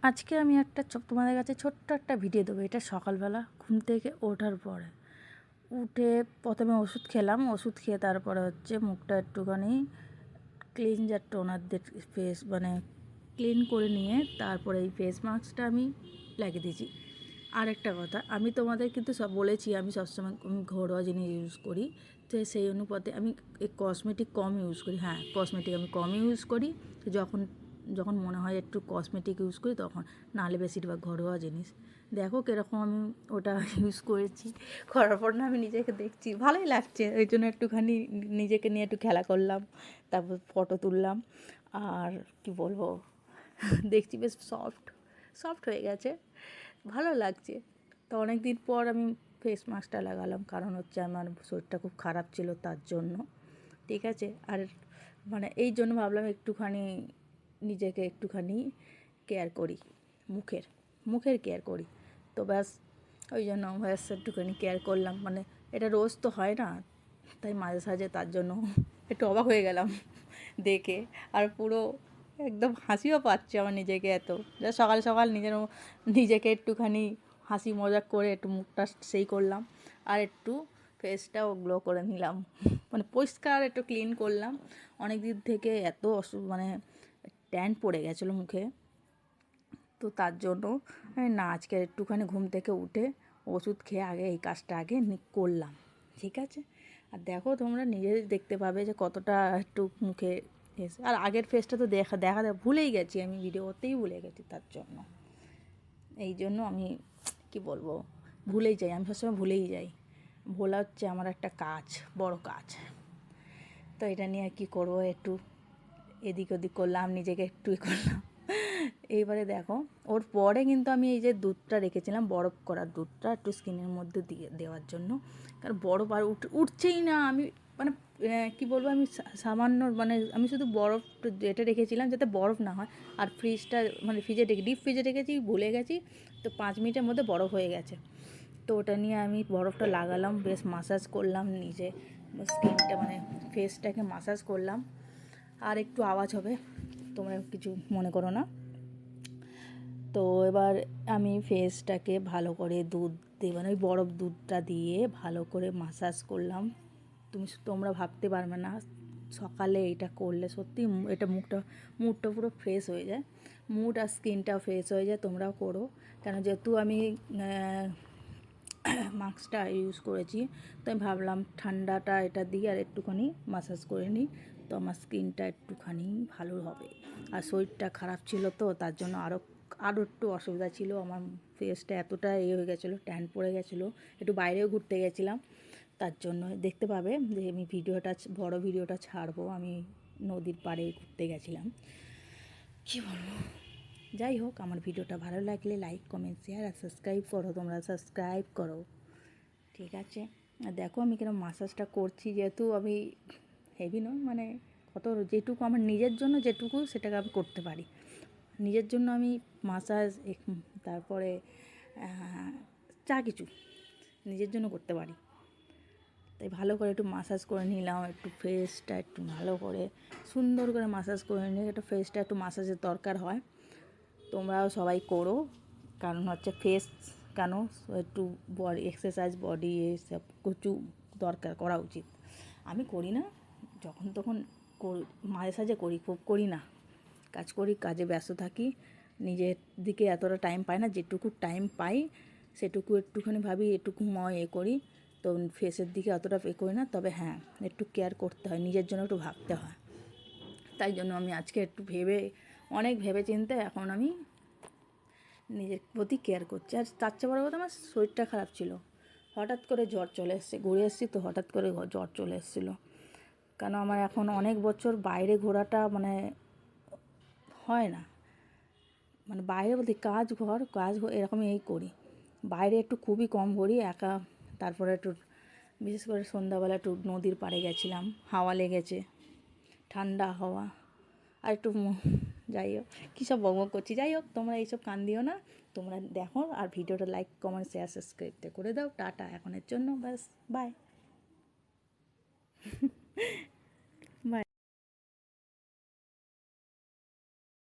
আজকে আমি একটা তোমাদের কাছে ছোট্ট একটা ভিডিও দেবো। এটা সকালবেলা ঘুম থেকে ওঠার পরে উঠে প্রথমে ওষুধ খেলাম, ওষুধ খেয়ে তারপরে হচ্ছে মুখটা একটুখানি ক্লিনজার টোনার দিয়ে ফেস ক্লিন করে নিয়ে তারপরে এই ফেস মাস্কটা আমি লাগিয়ে দিয়েছি। আর একটা কথা, আমি তোমাদের কিন্তু সব বলেছি আমি সবসময় ঘরোয়া জিনিস ইউজ করি, তো সেই অনুপাতে আমি কসমেটিক কম ইউজ করি। হ্যাঁ, কসমেটিক আমি কম ইউজ করি, তো যখন যখন মনে হয় একটু কসমেটিক ইউজ করি তখন, নাহলে বেশিরভাগ ঘরোয়া জিনিস। দেখো কীরকম আমি ওটা ইউজ করেছি, করার পর না আমি নিজেকে দেখছি ভালোই লাগছে, ওই জন্য একটুখানি নিজেকে নিয়ে একটু খেলা করলাম, তারপর ফটো তুললাম। আর কি বলবো, দেখছি বেশ সফট হয়ে গেছে, ভালো লাগছে। তো অনেক দিন পর আমি ফেস মাস্কটা লাগালাম, কারণ হচ্ছে আমার শরীরটা খুব খারাপ ছিল তার জন্য, ঠিক আছে। আর এই জন্য ভাবলাম একটুখানি নিজেকে একটুখানি কেয়ার করি, মুখের কেয়ার করি। তো ব্যাস ওই জন্য ব্যাস একটুখানি কেয়ার করলাম, এটা রোজ তো হয় না, তাই মাঝে সাঝে তার জন্য একটু অবাক হয়ে গেলাম দেখে। আর পুরো একদম হাসিও পাচ্ছে আমার নিজেকে, এত যা সকাল সকাল নিজেকে একটুখানি হাসি মজাক করে একটু মুখটা সেই করলাম, আর একটু ফেসটাও গ্লো করে নিলাম, পরিষ্কার একটু ক্লিন করলাম। অনেক দিন থেকে এত ট্যান পড়ে গেছিলো মুখে, তো তার জন্য না আজকে একটুখানি ঘুম থেকে উঠে ওষুধ খেয়ে আগে এই কাজটা আগে করলাম, ঠিক আছে। আর দেখো তোমরা নিজে দেখতে পাবে যে কতটা একটু মুখে এসে, আর আগের ফেসটা তো দেখা ভুলেই গেছি, আমি ভিডিও করতেই ভুলে গেছি, তার জন্য এই জন্য আমি কি বলবো, ভুলেই যাই, আমি সবসময় ভুলেই যাই। ভোলা হচ্ছে আমার একটা কাজ, বড় কাজ। তো এটা নিয়ে কি করব, একটু এদিক ওদিক করলাম, নিজেকে একটু করলাম। এইবারে দেখো, ওর পরে কিন্তু আমি এই যে দুধটা রেখেছিলাম, বরফ করার দুধটা একটু স্কিনের মধ্যে দিয়ে দেওয়ার জন্য, কারণ বরফ আর উঠছেই না। আমি কি বলবো, আমি সামান্য আমি শুধু বরফ এটা রেখেছিলাম যাতে বরফ না হয়, আর ফ্রিজটা ফ্রিজে ডিপ ফ্রিজে রেখেছি, ভুলে গেছি, তো 5 মিনিটের মধ্যে বরফ হয়ে গেছে। তো ওটা নিয়ে আমি বরফটা লাগালাম, বেশ মাসাজ করলাম নিজে, স্কিনটা ফেসটাকে মাসাজ করলাম। আর একটু আওয়াজ হবে, তোমরা কিছু মনে করো না। তো এবার আমি ফেসটাকে ভালো করে দুধ দিয়ে ওই বরফ দুধটা দিয়ে ভালো করে মাসাজ করলাম। তোমরা ভাবতে পারবে না, সকালে এটা করলে সত্যি এটা মুডটা পুরো ফ্রেশ হয়ে যায়, মুড আর স্কিনটাও ফ্রেশ হয়ে যায়। তোমরাও করো, কেন যেহেতু আমি মাস্কটা ইউজ করেছি, তো আমি ভাবলাম ঠান্ডাটা এটা দিয়ে আর একটুখানি মাসাজ করে নিই, তো আমার স্কিনটা একটুখানি ভালো হবে। আর শরীরটা খারাপ ছিল, তো তার জন্য আরও একটু অসুবিধা ছিল, আমার ফেসটা এতটা হয়ে গেছিলো, ট্যান পড়ে গেছিলো, একটু বাইরেও ঘুরতে গেছিলাম, তার জন্য দেখতে পাবে যে আমি বড় ভিডিওটা ছাড়বো, আমি নদীর পাড়ে ঘুরতে গেছিলাম, কী বলবো। যাই হোক, আমার ভিডিওটা ভালো লাগলে লাইক কমেন্ট শেয়ার আর সাবস্ক্রাইব করো, তোমরা সাবস্ক্রাইব করো, ঠিক আছে। আর দেখো আমি কেন মাসাজটা করছি, যেহেতু আমি হেভি নয়, কত যেটুকু আমার নিজের জন্য যেটুকু সেটাকে আমি করতে পারি, নিজের জন্য আমি মাসাজ, তারপরে যা কিছু নিজের জন্য করতে পারি। তাই ভালো করে একটু মাসাজ করে নিলাম, একটু ফেসটা একটু ভালো করে সুন্দর করে মাসাজ করে নিলে একটু ফেসটা একটু মাসাজের দরকার হয়। তোমরাও সবাই করো, কারণ হচ্ছে ফেস কেন একটু বডি এক্সারসাইজ, বডি এসব কিছু দরকার করা উচিত। আমি করি না, যখন তখন মাঝে সাঝে করি, খুব করি না, কাজে ব্যস্ত থাকি, নিজের দিকে এতটা টাইম পাই না, যেটুকু টাইম পাই সেটুকু একটুখানি ভাবি এটুকু করি, তো ফেসের দিকে অতটা করি না। তবে হ্যাঁ, একটু কেয়ার করতে হয়, নিজের জন্য একটু ভাবতে হয়, তাই জন্য আমি আজকে একটু অনেক ভেবে চিন্তে এখন আমি নিজের প্রতি কেয়ার করছি। আর তার চেয়ে বড় কথা, আমার শরীরটা খারাপ ছিল, হঠাৎ করে জ্বর চলে এসছে, ঘুরে এসেছি তো হঠাৎ করে জ্বর চলে এসেছিলো, কেন আমার এখন অনেক বছর বাইরে ঘোরাটা হয় না, বাইরে বলতে কাজ এরকমই করি, বাইরে একটু খুবই কম ঘুরি একা। তারপরে একটু বিশেষ করে সন্ধ্যাবেলা একটু নদীর পাড়ে গেছিলাম, হাওয়া লেগেছে, ঠান্ডা হাওয়া, আর একটু যাই হোক, কী সব বকবক করছি। যাই হোক, তোমরা এইসব কান দিও না, তোমরা দেখো আর ভিডিওটা লাইক কমেন্ট শেয়ার সাবস্ক্রাইবটা করে দাও। টাটা এখনের জন্য, ব্যাস, বাই।